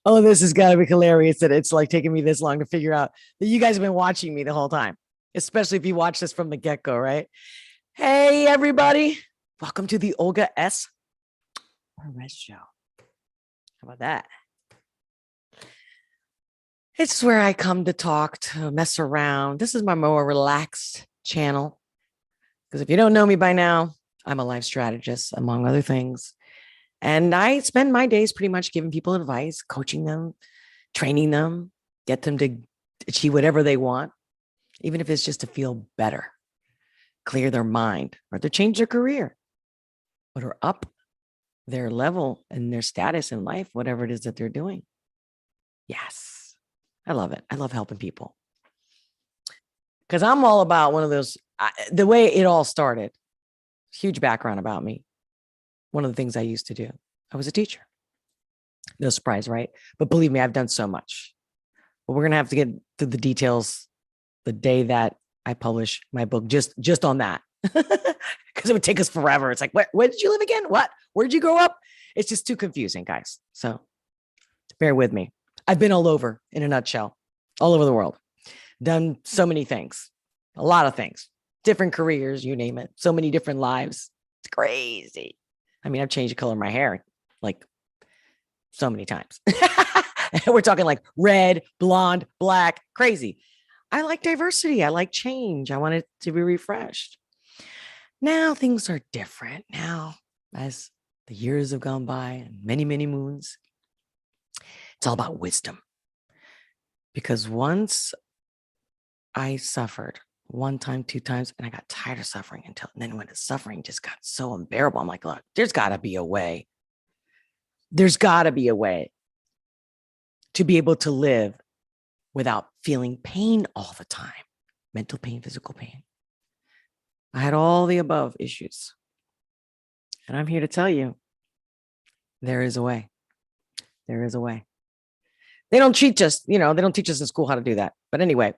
Oh, this has got to be hilarious that it's like taking me this long to figure out that you guys have been watching me the whole time, especially if you watch this from the get-go, right? Hey, everybody. Welcome to the Olga S. Pérez Show. How about that? It's where I come to talk, to mess around. This is my more relaxed channel. Because if you don't know me by now, I'm a life strategist, among other things. And I spend my days pretty much giving people advice, coaching them, training them, get them to achieve whatever they want, even if it's just to feel better, clear their mind, or to change their career, or up their level and their status in life, whatever it is that they're doing. Yes, I love it. I love helping people. Because I'm all about one of those, the way it all started, huge background about me. One of the things I used to do, I was a teacher. No surprise, right? But believe me, I've done so much. But we're going to have to get to the details the day that I publish my book, just on that. Because it would take us forever. It's like, where did you live again? What? Where did you grow up? It's just too confusing, guys. So bear with me. I've been all over, in a nutshell, all over the world. Done so many things, a lot of things, different careers, you name it. So many different lives. It's crazy. I mean, I've changed the color of my hair like so many times. We're talking like red, blonde, black, crazy. I like diversity. I like change. I want it to be refreshed. Now things are different. Now, as the years have gone by and many, many moons, it's all about wisdom. Because once I suffered one time, two times, and I got tired of suffering and then when the suffering just got so unbearable, I'm like, look, there's got to be a way. There's got to be a way to be able to live without feeling pain all the time. Mental pain, physical pain. I had all the above issues. And I'm here to tell you, there is a way. There is a way. They don't teach us, they don't teach us in school how to do that. But anyway,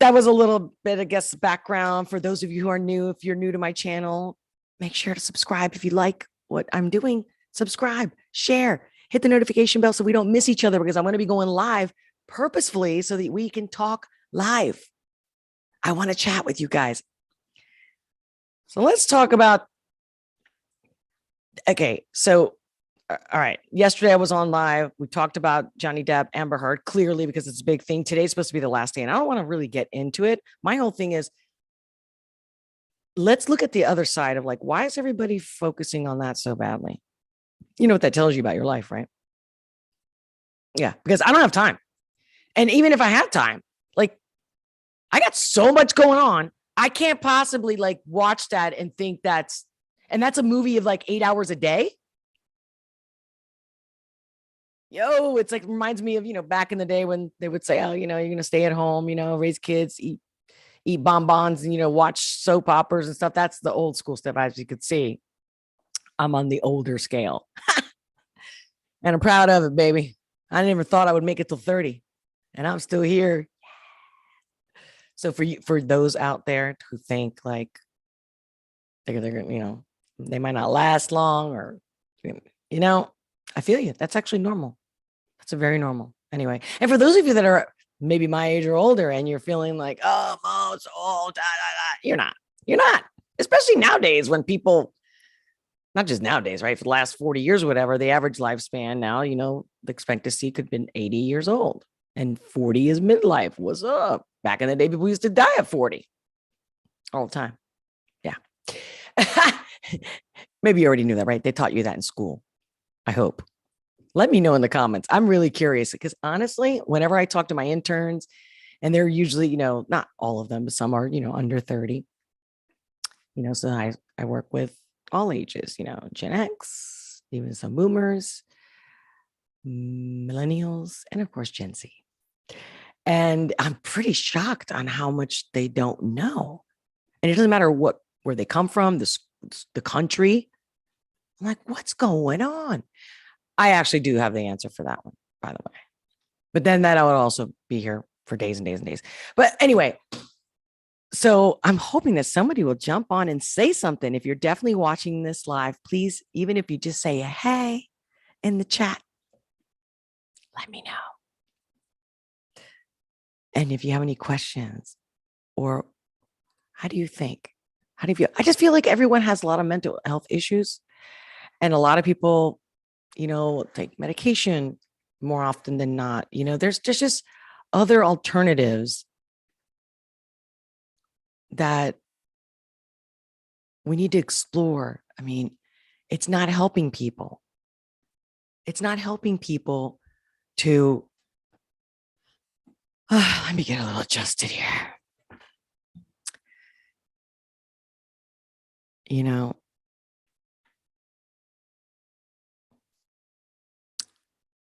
that was a little bit, I guess, background for those of you who are new. If you're new to my channel, make sure to subscribe. If you like what I'm doing, subscribe, share, hit the notification bell so we don't miss each other, because I'm going to be going live purposefully so that we can talk live. I want to chat with you guys. So let's talk about, okay, so, all right. Yesterday I was on live. We talked about Johnny Depp, Amber Heard, clearly because it's a big thing. Today's supposed to be the last day, and I don't want to really get into it. My whole thing is, let's look at the other side of like, why is everybody focusing on that so badly? You know what that tells you about your life, right? Yeah, because I don't have time. And even if I have time, like, I got so much going on. I can't possibly like watch that and think that's a movie of like 8 hours a day. It's like reminds me of, back in the day when they would say, oh, you're going to stay at home, raise kids, eat bonbons and, watch soap operas and stuff. That's the old school stuff. As you could see, I'm on the older scale and I'm proud of it, baby. I never thought I would make it till 30 and I'm still here. So for those out there who think like they're they might not last long or, I feel you. That's actually normal. That's a very normal. Anyway, and for those of you that are maybe my age or older and you're feeling like, oh, Mo, it's old, you're not. Especially nowadays when people, not just nowadays, right? For the last 40 years or whatever, the average lifespan now, the expectancy could have been 80 years old. And 40 is midlife. What's up? Back in the day, people used to die at 40 all the time. Yeah. Maybe you already knew that, right? They taught you that in school. I hope. Let me know in the comments. I'm really curious because honestly, whenever I talk to my interns, and they're usually, not all of them, but some are, under 30, so I work with all ages, Gen X, even some boomers, millennials, and of course, Gen Z. And I'm pretty shocked on how much they don't know. And it doesn't matter where they come from, the country. I'm like, what's going on? I actually do have the answer for that one, by the way. But then that I would also be here for days and days and days. But anyway, So I'm hoping that somebody will jump on and say something. If you're definitely watching this live, please, even if you just say, hey, in the chat, let me know. And if you have any questions or how do you think? How do you feel? I just feel like everyone has a lot of mental health issues. And a lot of people, take medication more often than not. There's just other alternatives that we need to explore. I mean, it's not helping people. It's not helping people to, let me get a little adjusted here.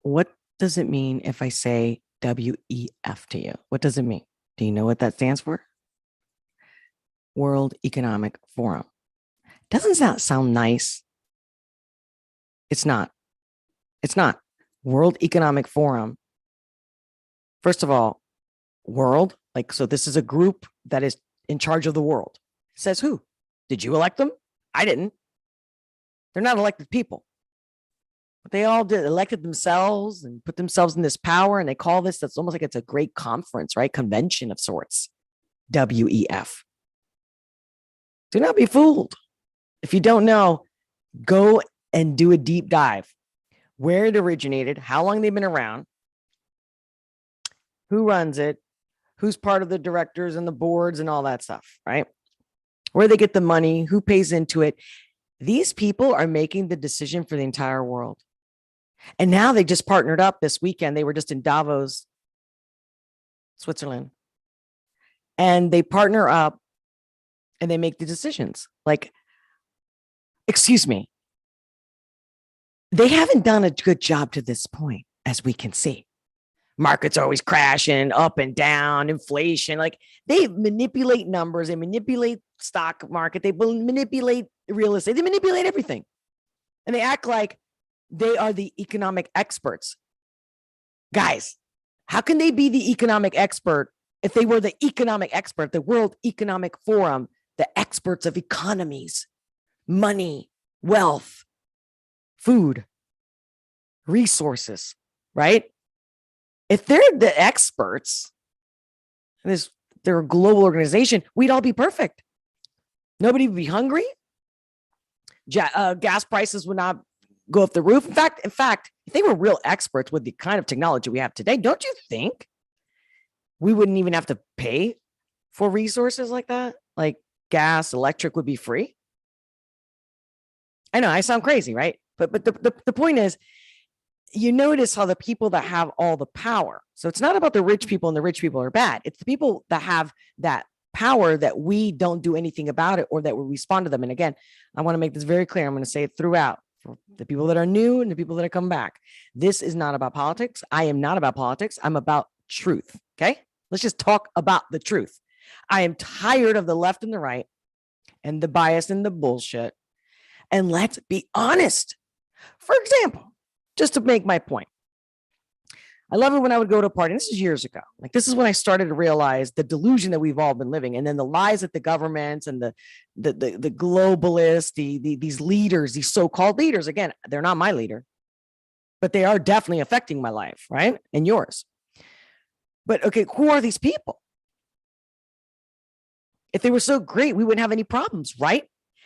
What does it mean if I say WEF to you? What does it mean? Do you know what that stands for? World Economic Forum. Doesn't that sound nice? It's not. It's not. World Economic Forum. First of all, world, so this is a group that is in charge of the world. Says who? Did you elect them? I didn't. They're not elected people. But they all elected themselves and put themselves in this power. And they call this, that's almost like it's a great conference, right? Convention of sorts. WEF. Do not be fooled. If you don't know, go and do a deep dive. Where it originated, how long they've been around, who runs it, who's part of the directors and the boards and all that stuff, right? Where they get the money, who pays into it. These people are making the decision for the entire world. And now they just partnered up this weekend. They were just in Davos, Switzerland. And they partner up and they make the decisions. Excuse me. They haven't done a good job to this point, as we can see. Markets are always crashing up and down, inflation. They manipulate numbers, they manipulate stock market, they manipulate real estate, they manipulate everything. And they act like they are the economic experts. Guys, how can they be the economic expert if they were the economic expert, the World Economic Forum, the experts of economies, money, wealth, food, resources, right? If they're the experts, and they're a global organization, we'd all be perfect. Nobody would be hungry. Gas prices would not go off the roof. In fact, if they were real experts with the kind of technology we have today, don't you think we wouldn't even have to pay for resources like that? Like gas, electric would be free. I know I sound crazy, right? But the point is, you notice how the people that have all the power. So it's not about the rich people and the rich people are bad. It's the people that have that power that we don't do anything about it or that we respond to them. And again, I want to make this very clear. I'm going to say it throughout for the people that are new and the people that have come back. This is not about politics. I am not about politics. I'm about truth. Okay. Let's just talk about the truth. I am tired of the left and the right and the bias and the bullshit. And let's be honest. For example, just to make my point, I love it when I would go to a party. And this is years ago. This is when I started to realize the delusion that we've all been living, and then the lies that the governments and the globalists, these leaders, these so-called leaders. Again, they're not my leader, but they are definitely affecting my life, right, and yours. But okay, who are these people? If they were so great, we wouldn't have any problems, right?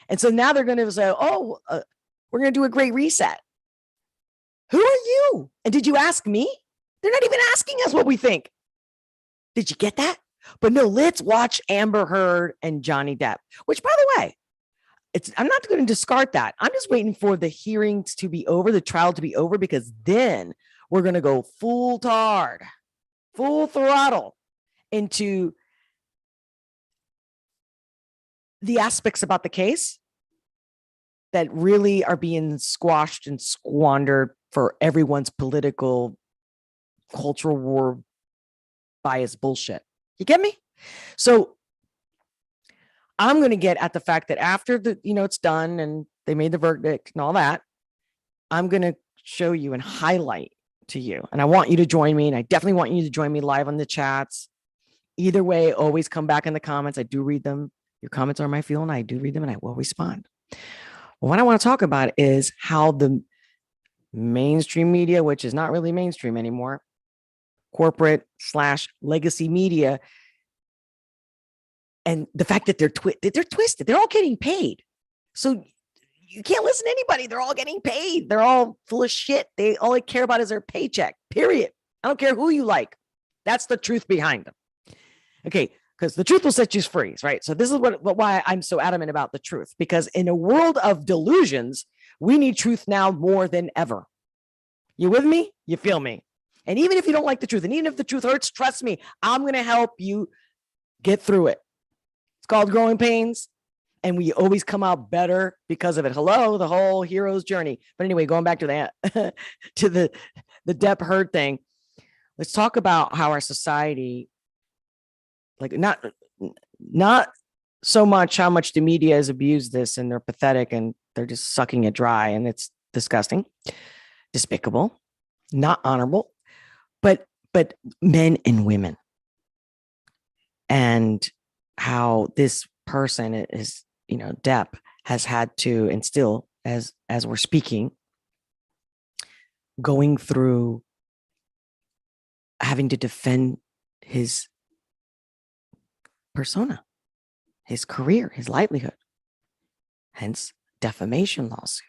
And so now they're going to say, "Oh, we're going to do a great reset." Who are you? And did you ask me? They're not even asking us what we think. Did you get that? But no, let's watch Amber Heard and Johnny Depp, which, by the way, I'm not going to discard that. I'm just waiting for the hearings to be over, the trial to be over, because then we're going to go full throttle into the aspects about the case that really are being squashed and squandered for everyone's political, cultural war bias bullshit. You get me? So I'm going to get at the fact that after it's done and they made the verdict and all that, I'm going to show you and highlight to you. And I want you to join me. And I definitely want you to join me live on the chats. either way, always come back in the comments. I do read them. Your comments are my fuel, and I do read them, and I will respond. What I want to talk about is how the mainstream media, which is not really mainstream anymore, corporate/legacy media, and the fact that they're twisted. They're all getting paid. So you can't listen to anybody. They're all getting paid. They're all full of shit. All they care about is their paycheck, period. I don't care who you like. That's the truth behind them. Okay, because the truth will set you free, right? So this is why I'm so adamant about the truth, because in a world of delusions, we need truth now more than ever. You with me? You feel me? And even if you don't like the truth, and even if the truth hurts, trust me, I'm going to help you get through it. It's called growing pains, and we always come out better because of it. Hello, the whole hero's journey. But anyway, going back to that, to the Depp Heard thing, let's talk about how our society, like not so much how much the media has abused this, and they're pathetic and they're just sucking it dry, and it's disgusting, despicable, not honorable, but men and women, and how this person is, Depp has had to, and still as we're speaking, going through having to defend his persona, his career, his livelihood, hence defamation lawsuit.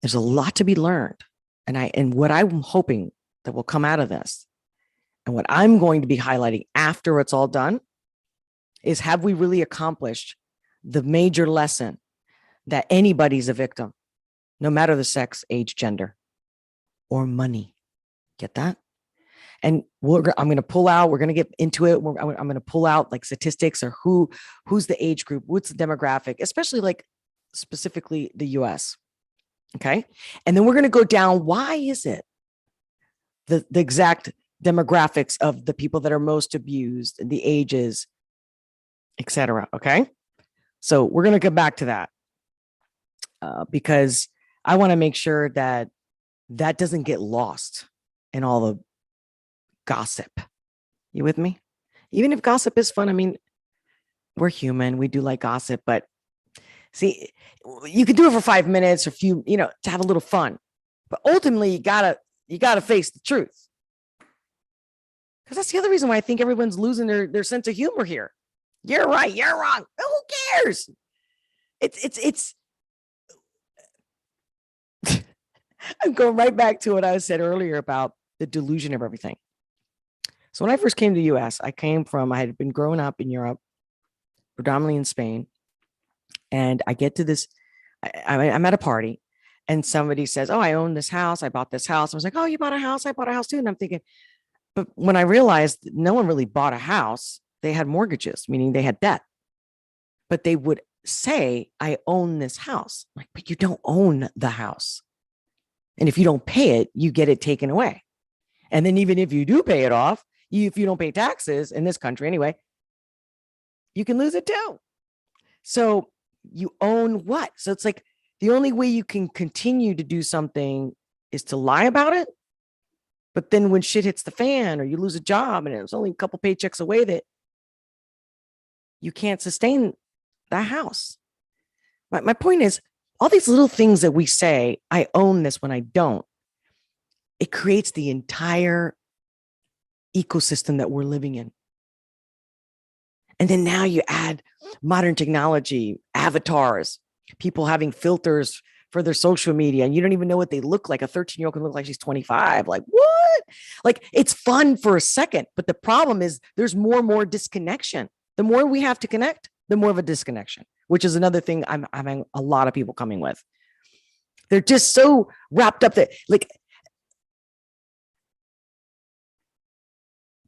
There's a lot to be learned. And what I'm hoping that will come out of this, and what I'm going to be highlighting after it's all done, is, have we really accomplished the major lesson that anybody's a victim, no matter the sex, age, gender, or money? Get that? And I'm going to pull out, we're going to get into it. I'm going to pull out like statistics, or who's the age group, what's the demographic, especially like specifically the US. Okay. And then we're going to go down, why is it the exact demographics of the people that are most abused, and the ages, etc. Okay. So we're going to get back to that because I want to make sure that doesn't get lost in all the gossip. You with me? Even if gossip is fun, I mean, we're human. We do like gossip, but see, you can do it for 5 minutes or to have a little fun, but ultimately you gotta face the truth. Because that's the other reason why I think everyone's losing their sense of humor here. You're right. You're wrong. Who cares? It's I'm going right back to what I said earlier about the delusion of everything. So when I first came to the US, I had been growing up in Europe, predominantly in Spain. And I get to this, I'm at a party, and somebody says, "Oh, I own this house. I bought this house." I was like, "Oh, you bought a house? I bought a house too." And I'm thinking, but when I realized no one really bought a house, they had mortgages, meaning they had debt. But they would say, "I own this house." I'm like, but you don't own the house. And if you don't pay it, you get it taken away. And then even if you do pay it off, if you don't pay taxes in this country anyway, you can lose it too. So you own what? So it's like the only way you can continue to do something is to lie about it. But then when shit hits the fan, or you lose a job and it's only a couple paychecks away, that you can't sustain that house. My point is, all these little things that we say, I own this when I don't, it creates the entire ecosystem that we're living in. And then now you add modern technology, avatars, people having filters for their social media, and you don't even know what they look like. A 13-year-old can look like she's 25. Like, what? Like, it's fun for a second, but the problem is there's more and more disconnection. The more we have to connect, the more of a disconnection, which is another thing I'm having a lot of people coming with. They're just so wrapped up that, like,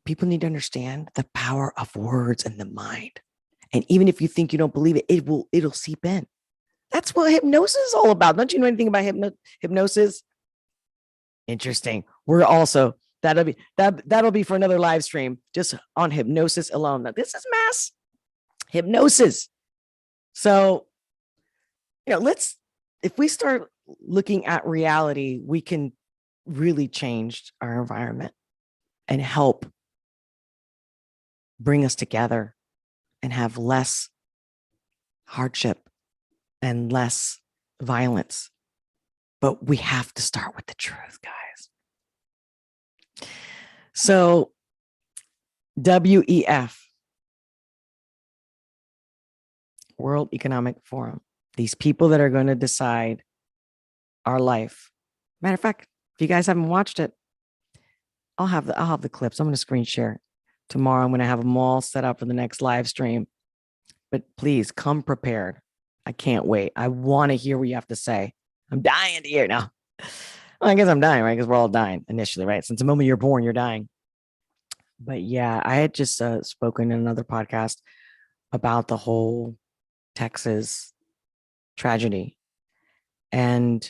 people need to understand the power of words and the mind. And even if you think you don't believe it, it'll seep in. That's what hypnosis is all about. Don't you know anything about hypnosis? Interesting. We're also, that'll be for another live stream, just on hypnosis alone. Now, this is mass hypnosis. So, if we start looking at reality, we can really change our environment and help bring us together and have less hardship and less violence. But we have to start with the truth, guys. So, WEF, World Economic Forum, these people that are going to decide our life. Matter of fact, if you guys haven't watched it, I'll have the clips. I'm going to screen share tomorrow. I'm going to have them all set up for the next live stream. But please come prepared. I can't wait. I want to hear what you have to say. I'm dying to hear now. Well, I guess I'm dying, right? Because we're all dying initially, right? Since the moment you're born, you're dying. But yeah, I had just spoken in another podcast about the whole Texas tragedy. And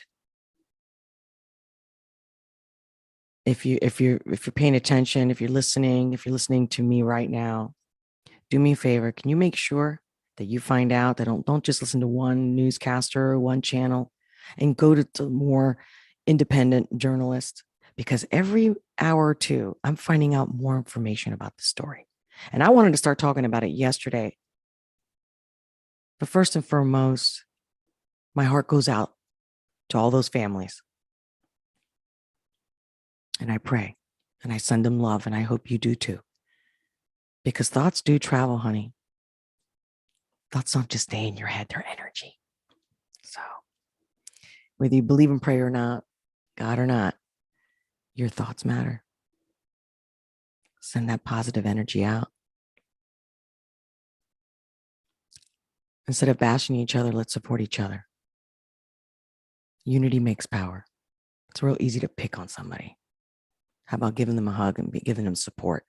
if you're paying attention, if you're listening to me right now, do me a favor. Can you make sure that you find out that don't just listen to one newscaster or one channel, and go to more independent journalists, because every hour or two, I'm finding out more information about the story. And I wanted to start talking about it yesterday. But first and foremost, my heart goes out to all those families. And I pray and I send them love, and I hope you do too. Because thoughts do travel, honey. Thoughts don't just stay in your head, they're energy. So whether you believe in prayer or not, God or not, your thoughts matter. Send that positive energy out. Instead of bashing each other, let's support each other. Unity makes power. It's real easy to pick on somebody. How about giving them a hug and giving them support?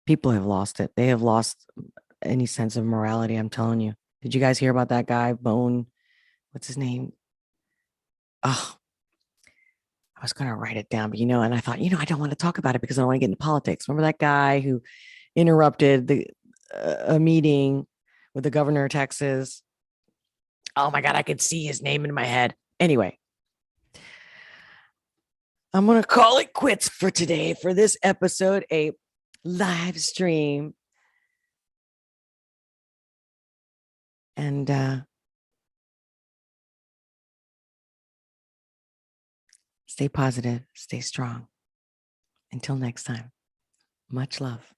People have lost it. They have lost any sense of morality, I'm telling you. Did you guys hear about that guy, Bone? What's his name? Oh, I was going to write it down, but and I thought, I don't want to talk about it because I don't want to get into politics. Remember that guy who interrupted a meeting with the governor of Texas? Oh my God, I could see his name in my head. Anyway, I'm going to call it quits for today for this episode, a live stream. And stay positive, stay strong. Until next time, much love.